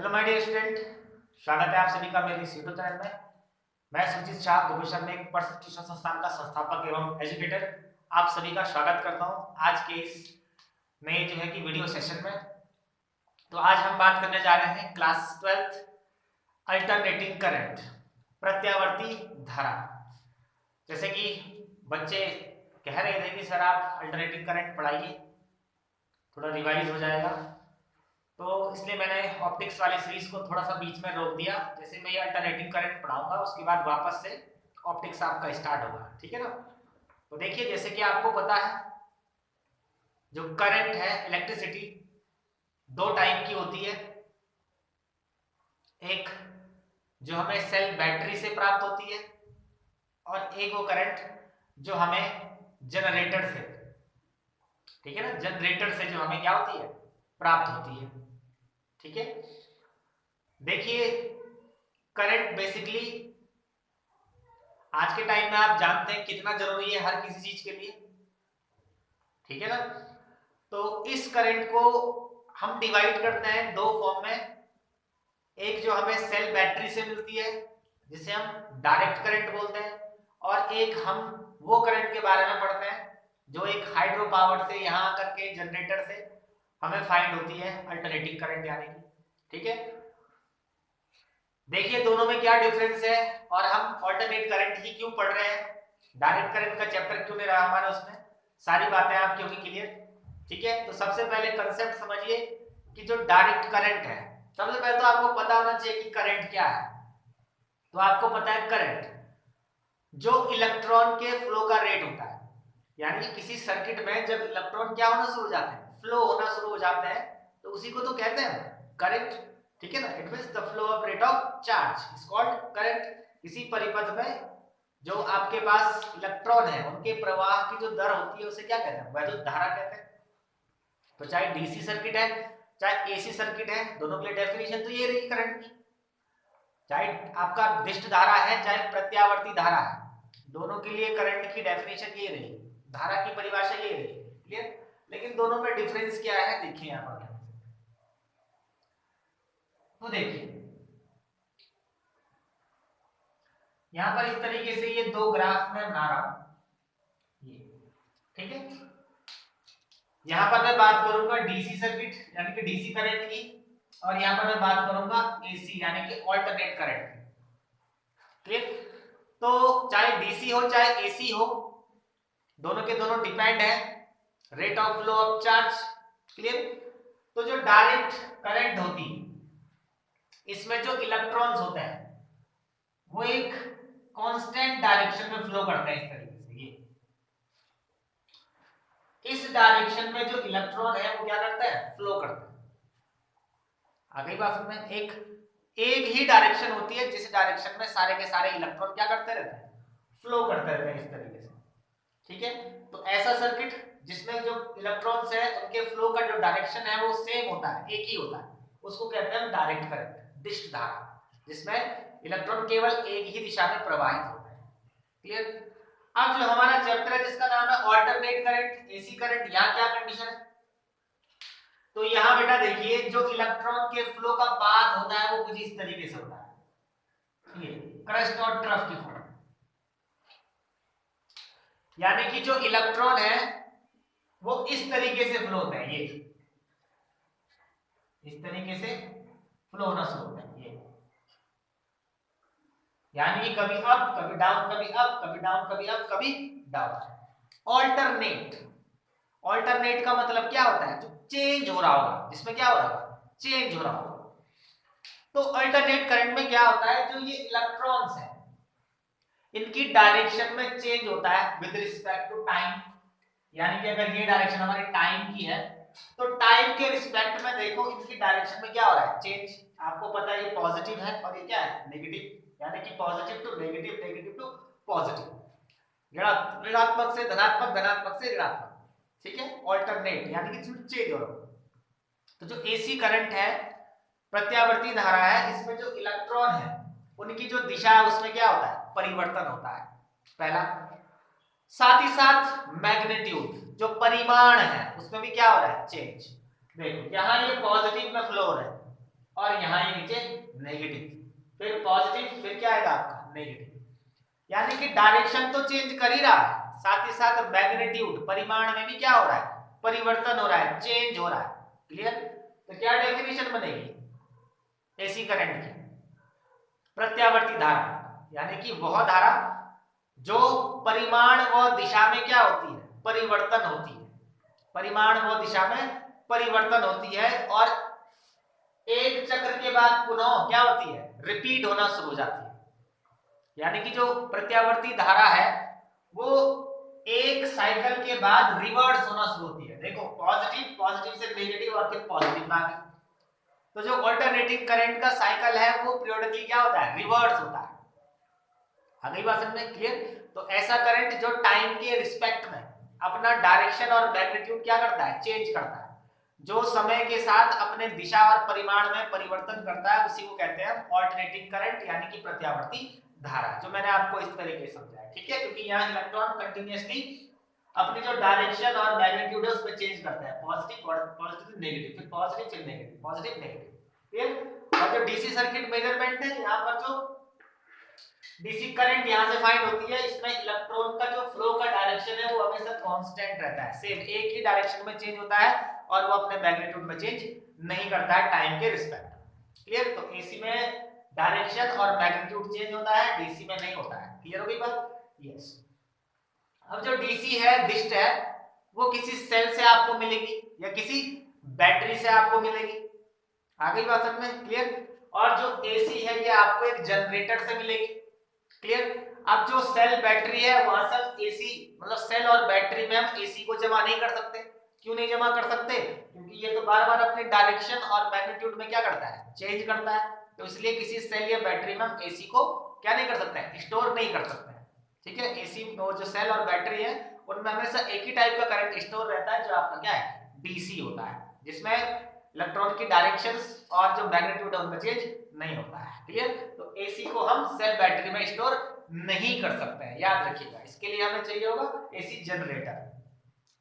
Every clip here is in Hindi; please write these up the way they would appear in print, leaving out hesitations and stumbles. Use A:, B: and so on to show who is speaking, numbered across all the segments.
A: हेलो माय डियर स्टूडेंट, स्वागत है आप सभी का मेरे इस यूट्यूब चैनल में। मैं सुरजीत शाह दुबई में एक पर्सनल ट्यूशन संस्थान का संस्थापक एवं एजुकेटर आप सभी का स्वागत करता हूं आज के इस नए जो है कि वीडियो सेशन में। तो आज हम बात करने जा रहे हैं क्लास 12th अल्टरनेटिंग करंट, प्रत्यावर्ती धारा। जैसे कि बच्चे कह रहे थे कि सर आप अल्टरनेटिंग करंट पढ़ाइए, थोड़ा रिवाइज हो जाएगा, तो इसलिए मैंने ऑप्टिक्स वाली सीरीज को थोड़ा सा बीच में रोक दिया। जैसे मैं ये अल्टरनेटिंग करंट पढ़ाऊंगा उसके बाद वापस से ऑप्टिक्स आपका स्टार्ट होगा, ठीक है ना। तो देखिए, जैसे कि आपको पता है जो करंट है, इलेक्ट्रिसिटी दो टाइप की होती है। एक जो हमें सेल बैटरी से प्राप्त होती है और एक वो करंट जो हमें जनरेटर से, ठीक है ना, जनरेटर से जो हमें क्या होती है, प्राप्त होती है, ठीक है। देखिए, करंट बेसिकली आज के टाइम में आप जानते हैं कितना जरूरी है हर किसी चीज के लिए, ठीक है ना। तो इस करंट को हम डिवाइड करते हैं दो फॉर्म में। एक जो हमें सेल बैटरी से मिलती है जिसे हम डायरेक्ट करंट बोलते हैं, और एक हम वो करंट के बारे में पढ़ते हैं जो एक हाइड्रो पावर से यहाँ आकर के जनरेटर से हमें फाइंड होती है, अल्टरनेटिंग करंट यानी कि, ठीक है। देखिए दोनों में क्या डिफरेंस है और हम ऑल्टरनेट करंट ही क्यों पढ़ रहे हैं, डायरेक्ट करंट का चैप्टर क्यों नहीं रहा हमारा, उसमें सारी बातें आपकी होगी क्लियर, ठीक है। तो सबसे पहले कंसेप्ट समझिए कि जो डायरेक्ट करंट है, सबसे पहले तो आपको पता होना चाहिए कि करंट क्या है। तो आपको पता है करंट जो इलेक्ट्रॉन के फ्लो का रेट होता है, यानी कि किसी सर्किट में जब इलेक्ट्रॉन क्या होना शुरू हो जाते हैं, फ्लो होना शुरू हो जाते हैं, तो उसी को तो कहते हैं करंट, ठीक है ना। It means the flow of rate of charge is called current. किसी परिपथ में जो आपके पास इलेक्ट्रॉन है उनके प्रवाह की जो दर होती है उसे क्या कहते हैं, वैद्युत धारा कहते हैं। तो चाहे डीसी सर्किट है चाहे एसी सर्किट है, दोनों के लिए डेफिनेशन तो ये रही करंट की। चाहे आपका दिष्ट धारा है चाहे प्रत्यावर्ती धारा है, दोनों के लिए करंट की डेफिनेशन ये रही, धारा की परिभाषा ये रही, क्लियर। लेकिन दोनों में डिफरेंस क्या है देखिए यहां पर। तो देखिए यहां पर इस तरीके से ये दो ग्राफ में बना रहा हूं ये, ठीक है। यहां पर मैं बात करूंगा डीसी सर्किट यानी कि डीसी करंट की, और यहां पर मैं बात करूंगा एसी यानी कि अल्टरनेट करंट, क्लियर। तो चाहे डीसी हो चाहे एसी हो, दोनों के दोनों डिपेंड है rate of flow of charge, clear. तो जो डायरेक्ट करंट होती इसमें जो इलेक्ट्रॉन्स होते हैं वो एक कांस्टेंट डायरेक्शन में फ्लो करते हैं, इस तरीके से ये इस डायरेक्शन में जो इलेक्ट्रॉन है वो क्या करता है, फ्लो करता है। आगे बात में एक ही डायरेक्शन होती है जिस डायरेक्शन में सारे के सारे इलेक्ट्रॉन क्या करते रहते हैं, फ्लो करते रहते हैं इस तरीके से, ठीक है। तो ऐसा सर्किट जिसमें जो इलेक्ट्रॉन्स है उनके फ्लो का जो डायरेक्शन है वो सेम होता है, एक ही होता है, उसको कहते हैं डायरेक्ट करंट, दिष्ट धारा, जिसमें इलेक्ट्रॉन केवल एक ही दिशा में प्रवाहित होता है, क्लियर। अब जो हमारा चैप्टर है जिसका नाम है अल्टरनेट करंट, एसी करंट, यहाँ क्या कंडीशन है। तो यहाँ बेटा देखिए जो इलेक्ट्रॉन के फ्लो का पाथ होता है वो कुछ इस तरीके से होता है, ये क्रस्ट और ट्रफ की फॉर्म, यानी कि जो इलेक्ट्रॉन है वो इस तरीके से फ्लो होता है, ये इस तरीके से फ्लो होना शुरू होता है, ये यानी कि कभी अप कभी डाउन, कभी अप कभी डाउन, कभी अप कभी डाउन। ऑल्टरनेट, ऑल्टरनेट का मतलब क्या होता है, जो चेंज हो रहा होगा, जिसमें क्या हो रहा होगा, चेंज हो रहा होगा। तो अल्टरनेट करंट में क्या होता है, जो ये इलेक्ट्रॉन्स हैं इनकी डायरेक्शन में चेंज होता है विद रिस्पेक्ट टू टाइम, यानी कि अगर ये डायरेक्शन हमारी टाइम की है तो टाइम के रिस्पेक्ट में देखो इनकी डायरेक्शन में क्या हो रहा है, चेंज। आपको पता है ये पॉजिटिव है और ये क्या है, नेगेटिव, यानी कि positive to negative, negative to positive, ऋणात्मक से धनात्मक, धनात्मक से ऋणात्मक, ठीक है। ऑल्टरनेट यानी कि चेंज हो रहा है। तो जो एसी करंट है, प्रत्यावर्ती धारा है, इसमें जो इलेक्ट्रॉन है उनकी जो दिशा है उसमें क्या होता है, परिवर्तन होता है, पहला। साथ ही साथ मैग्नीट्यूड जो परिमाण है उसमें भी क्या हो रहा है, चेंज। देखो यहाँ ये पॉजिटिव में फ्लो हो रहा है, और यहाँ ये नीचे नेगेटिव, फिर पॉजिटिव, फिर क्या आएगा आपका नेगेटिव। यानी कि डायरेक्शन तो चेंज कर ही रहा है, साथ ही साथ मैग्नीट्यूड परिमाण में भी क्या हो रहा है, परिवर्तन हो रहा है, चेंज हो रहा है। क्लियर? तो क्या डेफिनेशन बनेगी एसी करंट की? प्रत्यावर्ती धारा, यानी कि वह धारा जो परिमाण व दिशा में क्या होती है, परिवर्तन होती है, परिमाण व दिशा में परिवर्तन होती है और एक चक्र के बाद पुनः क्या होती है, रिपीट होना शुरू हो जाती है। यानी कि जो प्रत्यावर्ती धारा है वो एक साइकिल के बाद रिवर्स होना शुरू होती है। देखो पॉजिटिव, पॉजिटिव से नेगेटिव और फिर पॉजिटिव में आ गई। तो जो अल्टरनेटिंग करंट का साइकिल है वो पीरियोडिकली क्या होता है, रिवर्स होता है। आ गई बात समझ में? क्लियर? तो ऐसा करंट जो टाइम के रिस्पेक्ट में अपना डायरेक्शन और मैग्नीट्यूड क्या करता है, चेंज करता है, जो समय के साथ अपने दिशा और परिमाण में परिवर्तन करता है, उसी को कहते हैं अल्टरनेटिंग करंट यानी कि प्रत्यावर्ती धारा, जो मैंने आपको इस तरीके से समझाया। ठीक है? क्योंकि यहाँ इलेक्ट्रॉन कंटिन्यूअसली अपनी जो डायरेक्शन और मैग्नीट्यूड है उसमें चेंज करता है, पॉजिटिव पॉजिटिव नेगेटिव, फिर पॉजिटिव फिर नेगेटिव, पॉजिटिव नेगेटिव। क्लियर? और जो डीसी सर्किट मेजरमेंट है, यहाँ पर जो डीसी करंट यहां से फाइंड होती है, इसमें इलेक्ट्रॉन का जो फ्लो का डायरेक्शन है वो हमेशा कांस्टेंट रहता है, सेम एक ही डायरेक्शन में चेंज होता है और वो अपने मैग्नीट्यूड में चेंज नहीं करता है टाइम के रिस्पेक्ट। क्लियर? तो एसी में डायरेक्शन और मैग्नीट्यूड चेंज होता है, डीसी में नहीं होता है। क्लियर हो गई बात? यस। अब जो डीसी है, डिस्ट है, वो किसी सेल से आपको मिलेगी या किसी बैटरी से आपको मिलेगी। आ गई बात समझ में? क्लियर? और जो एसी है ये आपको एक जनरेटर से मिलेगी। क्लियर? अब जो सेल बैटरी है वहां से एसी, मतलब सेल और बैटरी में हम एसी को जमा नहीं कर सकते। क्यों नहीं जमा कर सकते? क्योंकि ये तो बार बार अपने डायरेक्शन और मैग्नीट्यूड में क्या करता है, चेंज करता है। तो इसलिए किसी सेल या बैटरी में हम एसी को क्या नहीं कर सकते हैं, स्टोर नहीं कर सकते हैं। ठीक है? एसी और जो सेल और बैटरी है उनमें हमेशा एक ही टाइप का करंट स्टोर रहता है, जो आपका क्या है, डीसी होता है, जिसमें इलेक्ट्रॉन की डायरेक्शंस और जो मैग्नीट्यूड है उनमें चेंज नहीं होता है। क्लियर? तो एसी को हम सेल बैटरी में स्टोर नहीं कर सकते हैं, याद रखिएगा। इसके लिए हमें चाहिए होगा एसी जनरेटर,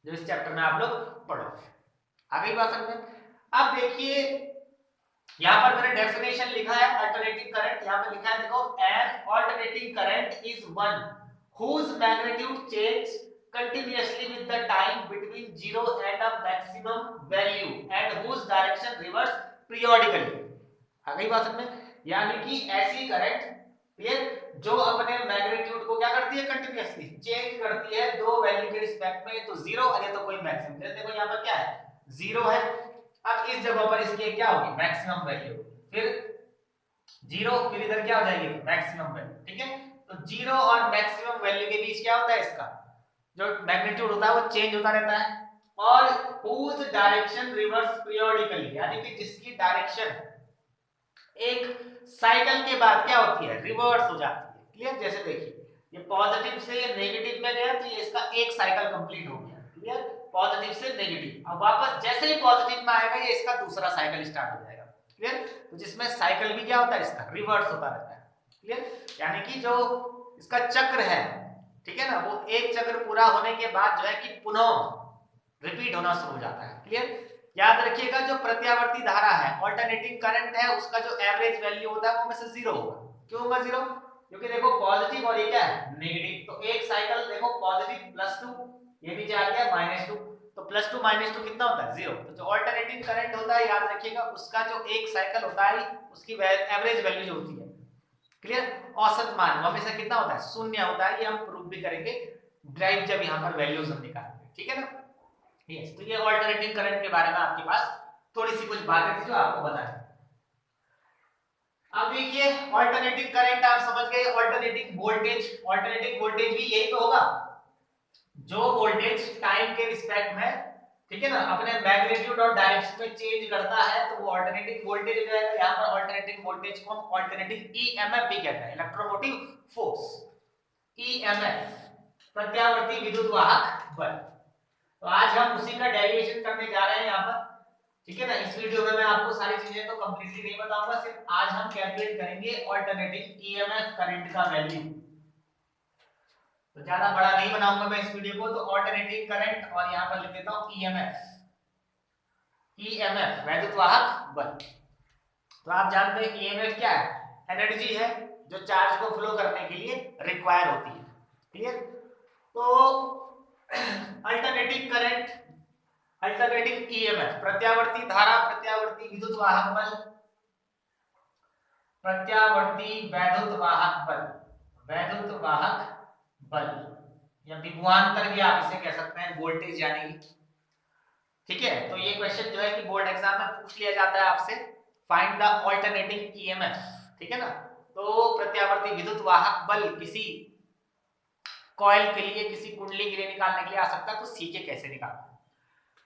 A: जो इस चैप्टर में आप लोग पढ़ोगे। आ गई बात समझ में? अब देखिए यहां पर मैंने डेफिनेशन लिखा है अल्टरनेटिंग करंट, यहां पे लिखा है देखो, N alternating current is one whose magnitude change continuously with the time between 0 and a maximum value and whose direction reverse periodically। आ गई बात समझ में? यानी कि ऐसी करंट, क्लियर, जो अपने मैग्नीट्यूड को क्या करती है, कंटिन्यूअसली चेंज करती है दो वैल्यू के रिस्पेक्ट में, तो जीरो और या तो कोई मैक्सिमम। जैसे देखो यहाँ पर क्या है, जीरो है, अब इस जगह पर इसकी क्या होगी, मैक्सिमम वैल्यू, फिर जीरो, फिर इधर क्या हो जाएगी, मैक्सिमम वैल्यू। ठीक है? तो जीरो और मैक्सिमम वैल्यू के बीच क्या होता है, इसका जो मैग्नीट्यूड होता है वो चेंज होता रहता है। और whose डायरेक्शन रिवर्स पीरियोडिकली, यानी कि जिसकी डायरेक्शन एक साइकिल के बाद क्या होती है, रिवर्स हो जाती है। क्लियर? जैसे देखिए ये पॉजिटिव से नेगेटिव में गया तो ये इसका एक साइकिल कंप्लीट हो गया। क्लियर? पॉजिटिव से नेगेटिव, अब वापस जैसे ही पॉजिटिव में आएगा ये इसका दूसरा साइकिल स्टार्ट हो जाएगा। क्लियर? तो जिसमें साइकिल भी क्या होता है, इसका रिवर्स होता रहता है। क्लियर? यानी कि जो इसका चक्र है, ठीक है ना, वो एक चक्र पूरा होने के बाद जो है कि पुनः रिपीट होना शुरू हो जाता है। क्लियर? याद रखिएगा जो प्रत्यावर्ती धारा है, अल्टरनेटिंग करंट है, उसका जो एवरेज वैल्यू होता है वो हमेशा जीरो होगा। क्यों होगा जीरो? क्योंकि देखो पॉजिटिव और ये क्या है, नेगेटिव, तो एक साइकिल देखो पॉजिटिव +2, ये नीचे आ गया -2, तो +2 -2 कितना होता है, जीरो। तो जो अल्टरनेटिंग करंट होता है, याद रखिएगा उसका जो एक साइकिल होता है उसकी एवरेज वैल्यू जो होती है, क्लियर, औसत मान वो हमेशा कितना होता है, शून्य होता है। ये हम प्रूफ भी करेंगे ड्राइव जब यहाँ पर वैल्यूज हम निकालेंगे। ठीक है ना? यस। तो ये अल्टरनेटिंग करंट के बारे में आपके पास थोड़ी सी कुछ बातें थी जो आपको बताएं। अब देखिए अल्टरनेटिंग करंट आप समझ गए, अल्टरनेटिंग वोल्टेज, अल्टरनेटिंग वोल्टेज भी यही तो होगा, जो वोल्टेज टाइम के रिस्पेक्ट में, ठीक है ना, अपने मैग्नीट्यूड और डायरेक्शन में चेंज करता है, तो वो अल्टरनेटिंग वोल्टेज हो जाएगा। यहाँ पर अल्टरनेटिंग वोल्टेज को हम अल्टरनेटिंग ईएमएफ भी कहते हैं, इलेक्ट्रोमोटिव फोर्स, ईएमएफ, प्रत्यावर्ती विद्युत वाहक बल। तो आज हम उसी का डेरिवेशन करने जा रहे हैं यहाँ पर। ठीक है ना? इस वीडियो में मैं आपको सारी चीजें तो कंप्लीटली नहीं बताऊंगा, सिर्फ आज हम कैलकुलेट करेंगे अल्टरनेटिंग ईएमएफ करंट का वैल्यू। तो ज्यादा बड़ा नहीं बनाऊंगा मैं इस वीडियो को, तो अल्टरनेटिंग करंट और यहां पर लिख देता हूं ईएमएफ, ईएमएफ वैद्युत वाहक बल। तो आप जानते हैं ईएमएफ क्या है, एनर्जी है जो चार्ज को फ्लो करने के लिए रिक्वायर होती है। क्लियर। तो अल्टरनेटिंग करंट, अल्टरनेटिंग ईएमएफ, प्रत्यावर्ती धारा, प्रत्यावर्ती विद्युत वाहक बल, प्रत्यावर्ती वैद्युत वाहक बल, वैद्युत वाहक बल या विभवांतर भी आप इसे कह सकते हैं, वोल्टेज यानी। ठीक है, तो ये क्वेश्चन जो है कि बोर्ड एग्जाम में पूछ लिया जाता है आपसे, फाइंड द अल्टरनेटिंग ईएमएफ। ठीक है ना। तो प्रत्यावर्ती विद्युत वाहक बल किसी कॉइल के लिए, किसी कुंडली के लिए निकालने के लिए आ सकता है, तो सीखे कैसे निकालना।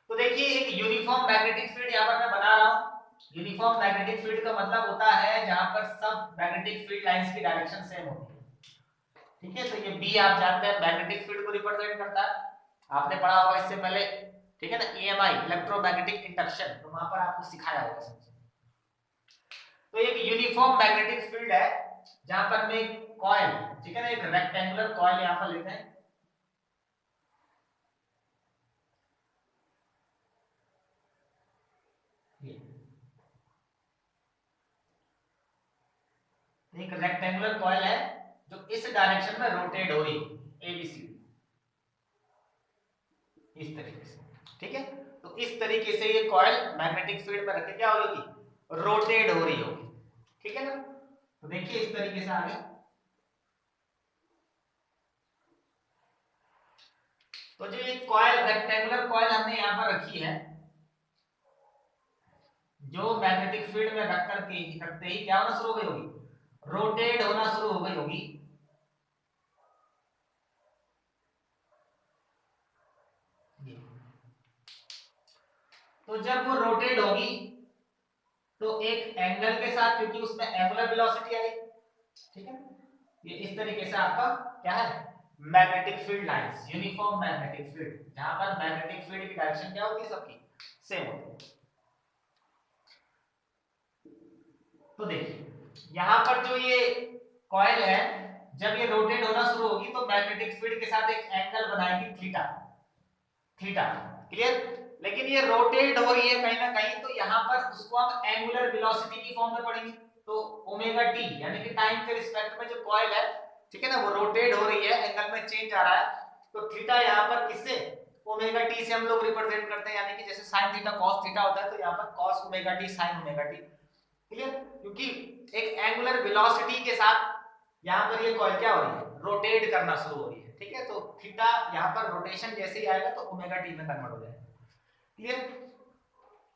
A: तो देखिए एक यूनिफॉर्म मैग्नेटिक फील्ड यहां पर मैं बना रहा हूं। यूनिफॉर्म मैग्नेटिक फील्ड का मतलब होता है जहां पर सब मैग्नेटिक फील्ड लाइंस की डायरेक्शन सेम होती है। ठीक है, तो ये बी आप जानते हैं मैग्नेटिक फील्ड को रिप्रेजेंट करता है, आपने पढ़ा होगा इससे पहले। ठीक है ना, ईएमआई इलेक्ट्रोमैग्नेटिक इंडक्शन, तो वहां पर आपको सिखाया होगा। तो एक यूनिफॉर्म मैग्नेटिक फील्ड है जहां पर मैं कॉइल, ठीक है ना, एक रेक्टेंगुलर कॉइल यहां पर लेते हैं, एक रेक्टेंगुलर कॉइल है जो इस डायरेक्शन में रोटेट हो रही है, एबीसी, इस तरीके से। ठीक है, तो इस तरीके से ये कॉइल मैग्नेटिक फील्ड पर रखे क्या होगी, रोटेट हो रही होगी। ठीक है ना, तो देखिए इस तरीके से आगे, तो जो ये कॉइल, रेक्टेंगुलर कॉइल हमने यहां पर रखी है, जो मैग्नेटिक फील्ड में रख करके रखते ही क्या होना शुरू हो गई होगी, रोटेट होना शुरू हो गई होगी। तो जब वो रोटेट होगी तो एक एंगल के साथ, क्योंकि उसमें एंगुलर वेलोसिटी आई, ठीक है, ये इस तरीके से आपका क्या है, magnetic field lines, uniform magnetic field, जहां पर मैग्नेटिक फील्ड की डायरेक्शन क्या होती है, सबकी सेम होती है। तो देखिए यहां पर जो ये कॉइल है, जब ये रोटेट होना शुरू होगी तो मैग्नेटिक फील्ड के साथ एक एंगल बनाएगी थीटा, थीटा। क्लियर। लेकिन ये रोटेट हो रही है कहीं ना कहीं, तो यहां पर उसको हम एंगुलर वेलोसिटी की फॉर्म में पढ़ेंगे, तो ओमेगा टी यानी कि टाइम के रिस्पेक्ट में जो कॉइल है, ठीक है ना, वो रोटेट हो रही है, एंगल में चेंज आ रहा है, तो थीटा यहां पर किससे, ओमेगा टी से हम लोग रिप्रेजेंट करते हैं, यानी कि जैसे sin थीटा cos थीटा होता है, तो यहां पर cos omega T sin omega t. Clear, क्योंकि एक एंगुलर वेलोसिटी के साथ यहां पर ये कॉइल क्या हो रही है, रोटेट करना शुरू हो रही है। ठीक है, तो थीटा यहां पर रोटेशन जैसे ही आएगा तो ओमेगा टी में कन्वर्ट हो जाएगा। क्लियर।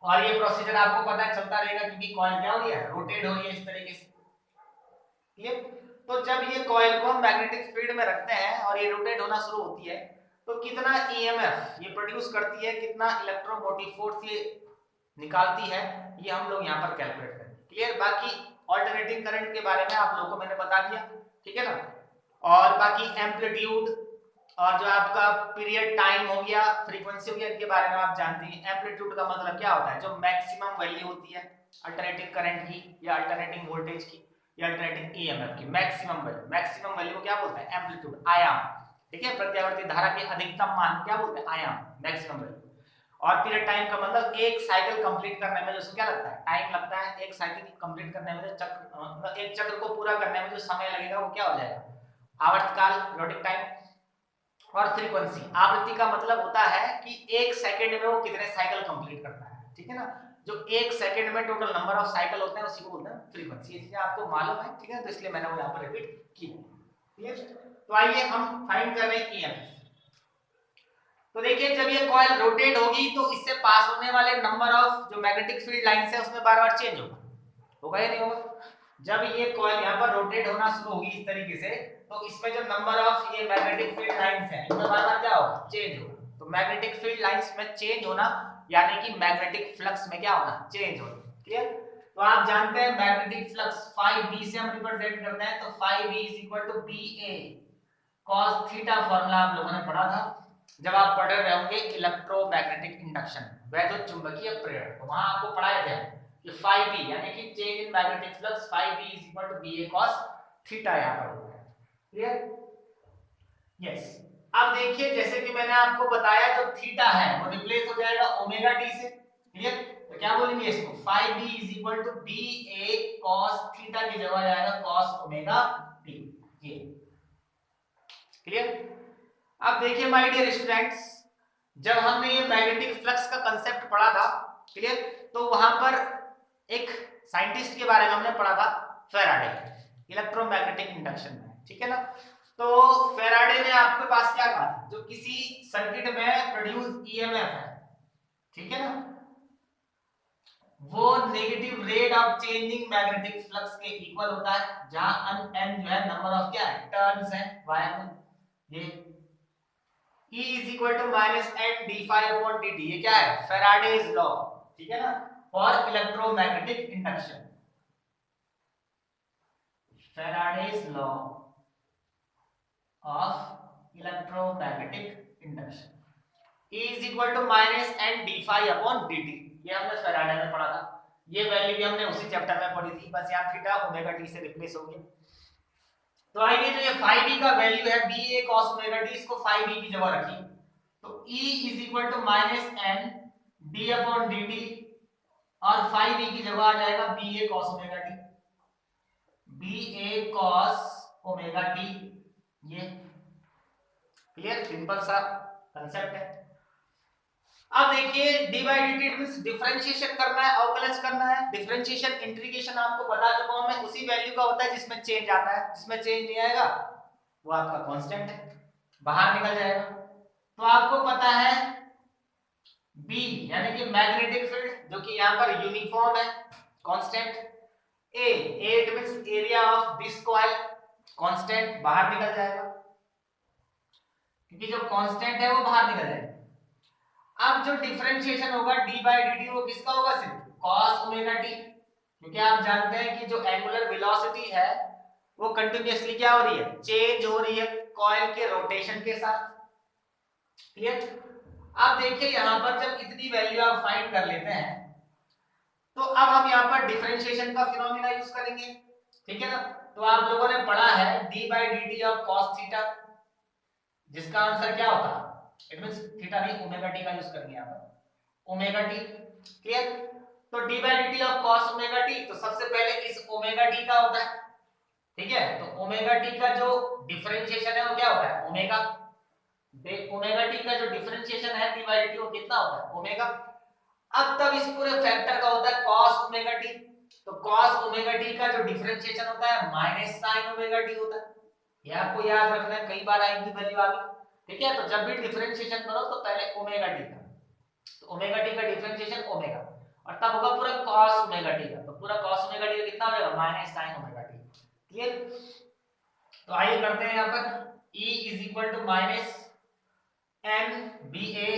A: और ये प्रोसीजर आपको पता है चलता रहेगा, क्योंकि कॉइल क्या हो रही है, रोटेट हो रही है इस तरीके से। क्लियर। तो जब ये कॉइल को हम मैग्नेटिक फील्ड में रखते हैं और ये रोटेट होना शुरू होती है, तो कितना ईएमएफ ये प्रोड्यूस करती है, कितना इलेक्ट्रोमोटिव फोर्स ये निकालती है, ये हम लोग यहाँ पर कैलकुलेट करेंगे। क्लियर। बाकी ऑल्टरनेटिंग करंट के बारे में आप लोगों को मैंने बता दिया, ठीक है ना। और बाकी एम्पलीट्यूड और जो आपका पीरियड टाइम हो गया, फ्रीक्वेंसी हो गया, इनके बारे में आप जानते हैं। एम्पलीट्यूड का मतलब क्या होता है, जो मैक्सिमम वैल्यू होती है अल्टरनेटिंग करंट की या अल्टरनेटिंग वोल्टेज की या अल्टरनेटिंग ईएमएफ की, मैक्सिमम वैल्यू, मैक्सिमम वैल्यू को क्या बोलते हैं, एम्पलीट्यूड, आयाम। ठीक है, प्रत्यावर्ती धारा के अधिकतम मान क्या बोलते हैं, आयाम, मैक्सिमम वैल्यू। और पीरियड टाइम का मतलब एक साइकिल कंप्लीट करने में जो क्या लगता है, टाइम लगता है, एक साइकिल कंप्लीट करने में जो चक्र, मतलब एक चक्र को पूरा करने में जो समय लगेगा वो क्या हो जाएगा, आवर्तकाल, लोडिंग टाइम। और फ्रीक्वेंसी, आवृत्ति का मतलब होता है कि एक सेकंड में वो कितने साइकिल कंप्लीट करता है। ठीक है ना, जो एक सेकंड में टोटल नंबर ऑफ साइकिल होते हैं उसी को बोलते हैं फ्रीक्वेंसी। ये चीजें आपको मालूम है, ठीक है, तो इसलिए मैंने वो यहाँ पर रिपीट की। क्लियर। तो आइए हम फाइंड कर रहे हैं ईएमएफ। तो देखिए जब ये कॉइल रोटेट होगी तो इससे पास होने वाले नंबर ऑफ जो मैग्नेटिक फील्ड लाइंस है उसमें बार बार चेंज होगा, होगा या नहीं होगा। जब ये कॉइल यहाँ पर रोटेट होना शुरू होगी इस तरीके से, तो इसमें जो नंबर ऑफ ये मैग्नेटिक फील्ड लाइंस हैं इनमें बार बार क्या होगा, चेंज होगा। तो मैग्नेटिक फील्ड लाइंस में चेंज होना यानी कि मैग्नेटिक फ्लक्स में क्या होना, चेंज होना। क्लियर। तो आप जानते हैं मैग्नेटिक फ्लक्स phi b से हम रिप्रेजेंट करते हैं, तो phi b ba cos theta formula आप लोगों ने पढ़ा था जब आप पढ़ रहे होंगे इलेक्ट्रोमैग्नेटिक इंडक्शन, वैद्युत चुंबकीय प्रेरण, तो वहां आपको पढ़ाए थे कि phi b यानी कि change in magnetic flux phi b ba cos theta यहां पर होता है। क्लियर। यस। अब देखिए जैसे कि मैंने आपको बताया जो थीटा है वो रिप्लेस हो जाएगा ओमेगा टी से, क्लियर? तो क्या बोलेंगे इसको, phi B is equal to B A cos theta की जगह जाएगा कॉस ओमेगा टी। ये क्लियर? अब देखिए माय डियर स्टूडेंट्स, जब हमने ये मैग्नेटिक फ्लक्स का कंसेप्ट पढ़ा था, क्लियर, तो वहां पर एक साइंटिस्ट के बारे में हमने पढ़ा था, फेराडे, इलेक्ट्रोमैग्नेटिक इंडक्शन में, ठीक है ना। तो फेराडे ने आपके पास क्या कहा, जो किसी सर्किट में प्रोड्यूस ईएमएफ है, ठीक है ना, वो negative rate of changing magnetic flux के इक्वल होता है, जहां n जो है नंबर ऑफ क्या है, टर्न्स है वायर में। ये E is equal to minus n d phi upon dt, ये क्या है, फेराडेज लॉ, ठीक है ना, for electromagnetic induction, Faraday's law of electromagnetic induction, E is equal to minus n d phi upon dt, ये हमने फेराडे में पढ़ा था, ये वैल्यू भी हमने उसी चैप्टर में पढ़ी थी, बस यहाँ थीटा ओमेगा टी से रिप्लेस हो गया। तो आइए जो ये फाई बी का वैल्यू है B A cos omega T, इसको फाई बी की जगह रखिए, तो E is equal to minus N D upon D T, और फाई बी की जगह आ जाएगा B A cos omega T, B A cos omega T. ये क्लियर, सिंपल सा कंसेप्ट है। अब देखिए D by D T means differentiation करना है, अवकलज करना है, डिफरेंशिएशन इंटीग्रेशन आपको बता चुका हूं मैं, उसी वैल्यू का होता है जिसमें चेंज आता है, जिसमें चेंज नहीं आएगा वो आपका कांस्टेंट है, बाहर निकल जाएगा। तो आपको पता है B यानी कि मैग्नेटिक फील्ड, जो कि यहां पर यूनिफॉर्म है, constant, A it means area of this coil, constant, बाहर निकल जाएगा, क्योंकि जो कांस्टेंट है वो बाहर निकल जाएगा। अब जो डिफरेंशिएशन होगा d बाई dt वो किसका होगा, सिर्फ cos ओमेगा t, क्योंकि आप जानते हैं कि जो एंगुलर वेलोसिटी है वो कंटिन्यूअसली क्या हो रही है, चेंज हो रही है कॉइल के रोटेशन के साथ। क्लियर? अब देखिए यहां पर जब इतनी वैल्यू आप फाइंड कर लेते हैं, तो अब हम यहां पर डिफरेंशिएशन का फिनोमेना यूज करेंगे, ठीक है ना। तो आप लोगों ने पढ़ा है d by dt of cos theta, जिसका आंसर क्या होता है, इट मींस थीटा नहीं ओमेगा टी का यूज करेंगे यहां पर, ओमेगा टी। क्लियर? तो d by dt of cos omega T, तो सबसे पहले इस ओमेगा टी का होता है, ठीक है, तो ओमेगा टी का जो डिफरेंशिएशन है वो क्या होता है, ओमेगा। ओमेगा टी का जो डिफरेंशिएशन है d बाई dt वो कितना होता है, ओमेगा। अब तब इस पूरे फैक्टर का होता है cos ओमेगा टी, तो cos ओमेगा टी का जो डिफरेंशिएशन होता है माइनस sin ओमेगा टी होता है, ये आपको याद रखना है, कई बार आएगी वैल्यू आगे, ठीक है। तो जब भी डिफरेंशिएशन करो तो पहले ओमेगा टी का, तो ओमेगा टी का डिफरेंशिएशन ओमेगा, और तब होगा पूरा cos ओमेगा टी का, तो पूरा cos ओमेगा टी कितना हो जाएगा, minus sin omega t. Clear? तो आइए करते हैं यहां पर E is equal to minus n B A,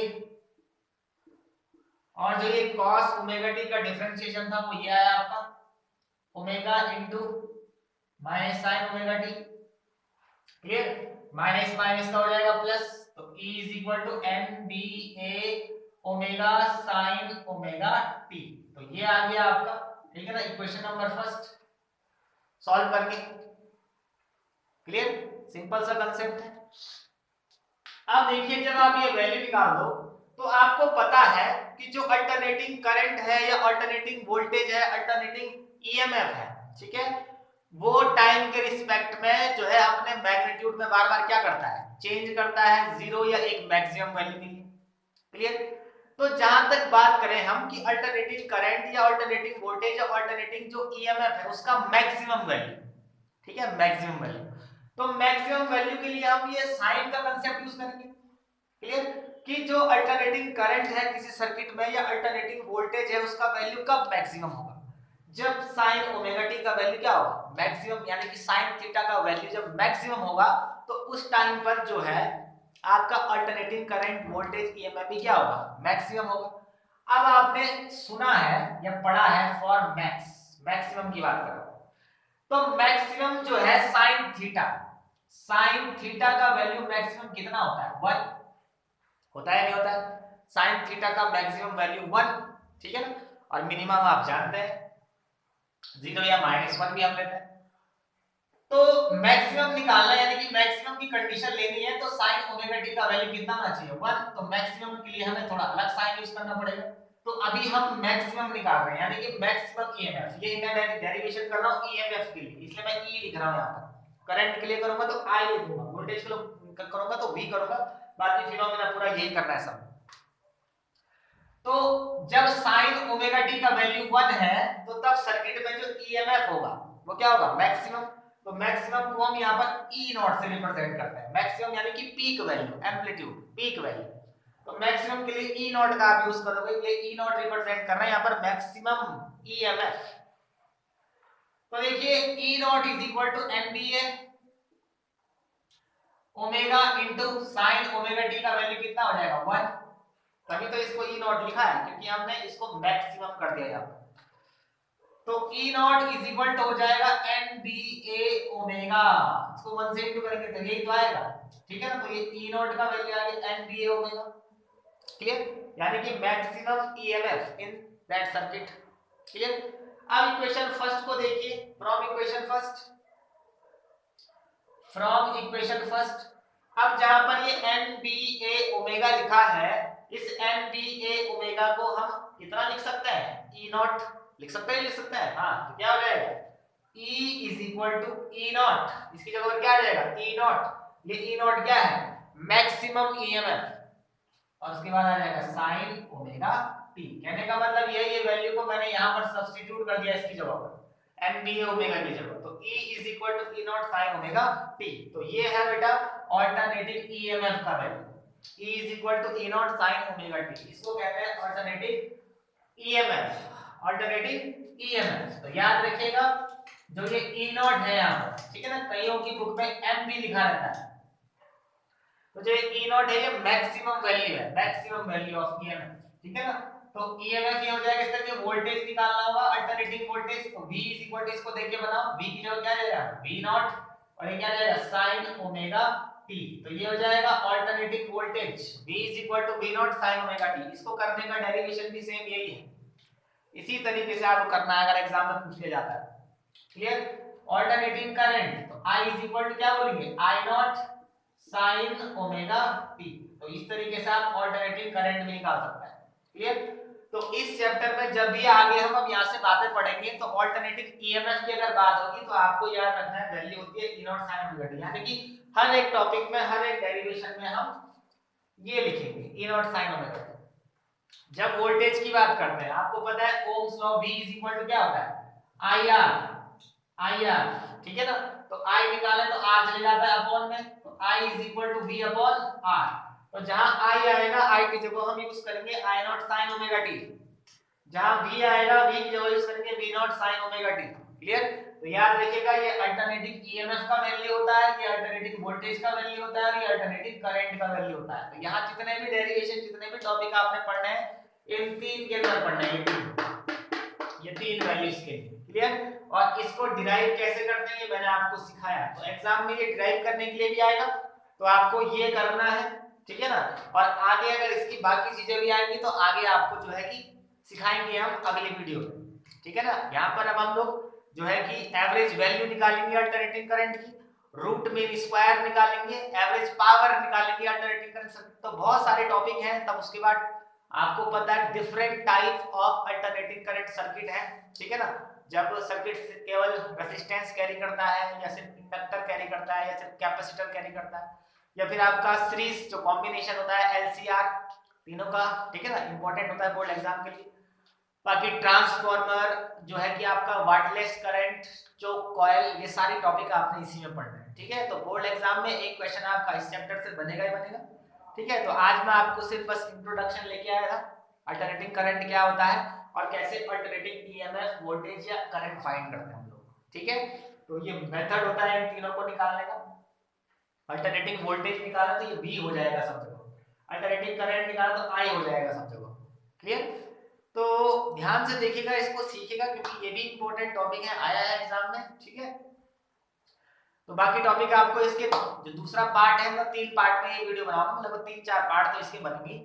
A: और जो ये cos ओमेगा टी का डिफरेंशिएशन था वो ये आया आपका omega into minus sin omega t. Clear? Minus minus का हो जाएगा प्लस, तो E is equal to n B A omega sin omega T, तो ये आ गया आपका, ठीक है ना, इक्वेशन नंबर फर्स्ट सॉल्व करके। क्लियर? सिंपल सा कंसेप्ट है। अब देखिए जब आप ये वैल्यू निकाल दो, तो आपको पता है कि जो अल्टरनेटिंग करंट है या अल्टरनेटिंग वोल्टेज है, अल्टरनेटिंग ईएमएफ है, ठीक है, वो टाइम के रिस्पेक्ट में जो है अपने मैग्नीट्यूड में बार बार क्या करता है, चेंज करता है, जीरो या एक मैक्सिमम वैल्यू के लिए। क्लियर? तो जहां तक बात करें हम कि अल्टरनेटिंग करंट या अल्टरनेटिंग वोल्टेज या अल्टरनेटिंग जो ईएमएफ है उसका मैक्सिमम वैल्यू, ठीक है, मैक्सिमम वैल्यू, तो मैक्सिमम वैल्यू के लिए हम ये साइन का कंसेप्ट यूज करेंगे। क्लियर? कि जो अल्टरनेटिंग करंट है किसी सर्किट में या अल्टरनेटिंग वोल्टेज है उसका वैल्यू कब मैक्सिमम होगा, जब sin ओमेगा टी का वैल्यू क्या होगा, मैक्सिमम, यानी कि sin थीटा का वैल्यू जब मैक्सिमम होगा तो उस टाइम पर जो है आपका अल्टरनेटिंग करंट वोल्टेज ईएमएफ भी क्या होगा, मैक्सिमम होगा। अब आपने सुना है या पढ़ा है फॉर मैक्स, मैक्सिमम की बात करो, तो मैक्सिमम जो है sin थीटा का वैल्यू मैक्सिमम कितना होता है, 1 होता है, नहीं होता है, sin थीटा का मैक्सिमम वैल्यू 1, ठीक है ना, और मिनिमम आप जानते हैं 0 या -1 भी हम लेते हैं। तो मैक्सिमम निकालना यानी कि मैक्सिमम की कंडीशन लेनी है, तो sin ओमेगा टी का वैल्यू कितना होना चाहिए, 1, तो मैक्सिमम के लिए हमें थोड़ा अलग साइन यूज करना पड़ेगा, तो अभी हम मैक्सिमम निकाल रहे हैं, यानी कि मैक्सिमम ईएमएफ। ये मैं डेरिवेशन कर रहा हूं ईएमएफ के लिए, इसलिए मैं ई लिख रहा हूं यहां पर। करंट के लिए करूंगा तो आई लिखूंगा, वोल्टेज के लिए करूंगा तो वी करूंगा, बाकी फिनोमेना पूरा यही करना है सब। तो जब साइन ओमेगा टी का वैल्यू 1 है तो तब सर्किट में जो ईएमएफ होगा वो क्या होगा, मैक्सिमम। तो मैक्सिमम को हम यहां पर ई नॉट से रिप्रेजेंट करते हैं। मैक्सिमम यानी कि peak value, amplitude, peak value. तो मैक्सिमम के लिए ई नॉट का आप यूज करोगे, ये ई नॉट रिप्रेजेंट कर रहा है यहां पर मैक्सिमम ईएमएफ। तो देखिए E nought is equal to NBA omega into sine omega t का वैल्यू कितना हो जाएगा, 1। तभी तो इसको ई नॉट लिखा है, क्योंकि हमने इसको मैक्सिमम कर दिया यहां पर। तो ई नॉट इज इक्वल टू हो जाएगा एनबीए ओमेगा, इसको 1 से इंटू करेंगे तो यही तो आएगा, ठीक है ना। तो ये ई नॉट का वैल्यू आ गया एनबीए ओमेगा, क्लियर, यानी कि maximum EMF in that circuit, clear. अब इक्वेशन फर्स्ट को देखिए, फ्रॉम इक्वेशन फर्स्ट। अब जहां पर ये एनबीए ओमेगा लिखा है, इस एनबीए ओमेगा को हम कितना लिख सकते हैं, ई नॉट लिख सकते हैं, लिख सकते हैं, हाँ। तो क्या हो जाएगा, E is equal to E naught, इसकी जगह पर क्या आ जाएगा, ई नॉट। ये ई नॉट क्या है, मैक्सिमम ईएमएफ, और उसके बाद आ जाएगा साइन ओमेगा टी। कहने का मतलब ये वैल्यू को मैंने यहां पर सब्स्टिट्यूट कर दिया इसकी जगह पर, एनबीए ओमेगा की जगह। तो E is equal to E naught sine omega T. तो ये है बेटा अल्टरनेटिव ईएमएफ का value, E is equal to E naught sine omega T. इसको कहते हैं अल्टरनेटिव ईएमएफ, अल्टरनेटिव ईएमएफ। तो याद रखिएगा जो ये ई नॉट है यहां पर, ठीक है ना, कईयों की बुक में एम भी लिखा रहता है। तो जो ई नॉट है ये मैक्सिमम वैल्यू है, मैक्सिमम वैल्यू ऑफ ईएमएफ, ठीक है ना। तो ईएमएफ ये हो जाएगा, इस तरह वोल्टेज निकालना होगा, अल्टरनेटिंग वोल्टेज। तो V इज इक्वल टू, इसको देख के बनाओ, V की जगह क्या जाएगा, V नॉट, और ये क्या जाएगा, साइन ओमेगा टी। तो ये हो जाएगा alternating voltage, V is equal to V naught sine omega T. इसको करने का डेरिवेशन भी सेम यही है, इसी तरीके से आपको करना है अगर एग्जाम में पूछ लिया जाता है, क्लियर। अल्टरनेटिंग करंट, तो I इज इक्वल टू क्या बोलेंगे, I not sine omega T. तो इस तरीके से आप अल्टरनेटिंग करंट भी निकाल सकते हैं, क्लियर। तो इस चैप्टर में जब भी आगे हम यहां से बातें पढ़ेंगे तो अल्टरनेटिव ईएमएफ की अगर बात होगी तो आपको याद रखना है वैल्यू होती है ई नॉट साइन ओमेगा टी, यानी कि हर एक टॉपिक में, हर एक डेरिवेशन में हम ये लिखेंगे E naught sine omega T. जब वोल्टेज की बात करते हैं, आपको पता है Ohm's law, V is equal to क्या होता है, IR, ठीक है ना। तो I निकाले तो R चले जाता है अपॉन में, तो I is equal to V upon R। तो जहां I आएगा, I की जगह हम यूज करेंगे I not sine omega T, जहां V आएगा, V की जगह यूज करेंगे V naught sine omega t, clear. तो याद रखिएगा ये अल्टरनेटिव ईएमएफ का वैल्यू होता है, ये अल्टरनेटिव वोल्टेज का वैल्यू होता है, और ये अल्टरनेटिव करंट का वैल्यू होता है। तो यहां जितने भी डेरिवेशन, जितने भी टॉपिक आपने पढ़ने हैं, इन तीन के अंदर पढ़ना है, ये तीन वैल्यूज के, क्लियर। और इसको डिराइव कैसे करते हैं ये मैंने आपको सिखाया, तो एग्जाम में ये डिराइव करने के लिए भी आएगा, तो आपको ये करना है, ठीक है ना। और आगे अगर इसकी बाकी चीजें भी आएंगी तो आगे आपको जो है कि सिखाएंगे हम अगली वीडियो में, ठीक है ना। यहाँ पर अब हम लोग जो है कि एवरेज वैल्यू निकालेंगे अल्टरनेटिंग करंट की, रूट मीन स्क्वायर निकालेंगे, एवरेज पावर निकालेंगे अल्टरनेटिंग करंट। तो बहुत सारे टॉपिक हैं। तब उसके बाद आपको पता है different type of alternating current circuit है, ठीक है ना। जब सर्किट केवल रेजिस्टेंस कैरी करता है, या सिर्फ इंडक्टर कैरी करता है, या सिर्फ कैपेसिटर कैरी करता है, या फिर आपका सीरीज जो कॉम्बिनेशन होता है एलसीआर तीनों का, ठीक है ना, इंपॉर्टेंट होता है बोर्ड एग्जाम के लिए। बाकी ट्रांसफार्मर जो है कि आपका वाटलेस करंट, जो कॉइल, ये सारी टॉपिक आपने इसी में पढ़ना है, ठीक है। तो बोर्ड एग्जाम में एक क्वेश्चन आपका इस चैप्टर से बनेगा ही बनेगा, ठीक है। तो आज मैं आपको सिर्फ बस इंट्रोडक्शन लेके आया था, अल्टरनेटिंग करंट क्या होता है और कैसे अल्टरनेटिंग ईएमएफ, वोल्टेज या करंट फाइंड करते हैं हम लोग, ठीक है। तो ये मेथड होता है इन तीनों को निकालने का। अल्टरनेटिंग वोल्टेज निकाला तो ये V हो जाएगा सब जगह, अल्टरनेटिंग करंट निकाला तो I हो जाएगा सब जगह, क्लियर। तो ध्यान से देखिएगा, इसको सीखिएगा, क्योंकि ये भी इंपॉर्टेंट टॉपिक है, आया है एग्जाम में, ठीक है। तो बाकी टॉपिक आपको इसके जो दूसरा पार्ट है, मैं 3 पार्ट में ये वीडियो बनाऊंगा, मतलब 3-4 पार्ट तो इसके बनेंगे,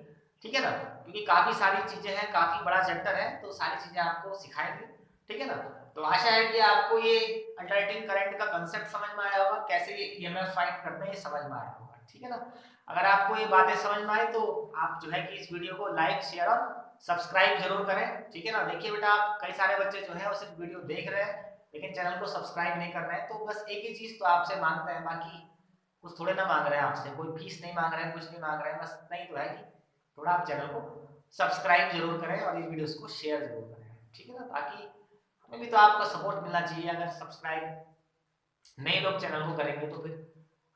A: ठीक है ना, क्योंकि काफी सारी चीजें हैं, काफी बड़ा चैप्टर है, तो सारी चीजें आपको सिखाएंगे, ठीक है ना। तो आशा है कि आपको ये अल्टरनेटिंग करंट का कांसेप्ट समझ में आया होगा, कैसे ये ईएमएफ फाइंड करते हैं ये समझ में आया होगा, ठीक है ना। अगर आपको ये बातें समझ में आई तो आप जो है कि इस वीडियो को लाइक शेयर और सब्सक्राइब जरूर करें, ठीक है ना। देखिए बेटा, आप कई सारे बच्चे जो है वो सिर्फ वीडियो देख रहे हैं लेकिन चैनल को सब्सक्राइब नहीं कर रहे हैं। तो बस एक ही चीज तो आपसे मांगते हैं, बाकी कुछ थोड़े ना मांग रहे हैं आपसे, कोई फीस नहीं मांग रहे हैं, कुछ नहीं मांग रहे हैं, बस इतना ही तो है कि थोड़ा आप चैनल को सब्सक्राइब जरूर करें और इस वीडियोस को शेयर जरूर करें, ठीक है ना। ताकि हमें भी तो आपका सपोर्ट मिलना चाहिए। अगर सब्सक्राइब नए लोग चैनल को करेंगे तो फिर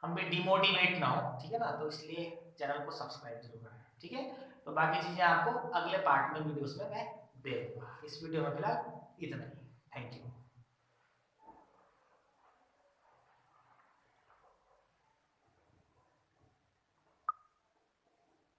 A: हम भी डिमोटिवेट ना हो, ठीक है ना। तो इसलिए चैनल को सब्सक्राइब जरूर करें, ठीक है। तो बाकी चीजें आपको अगले पार्ट में वीडियोस में मैं दे दूंगा। इस वीडियो में फिलहाल इतना ही। Thank you.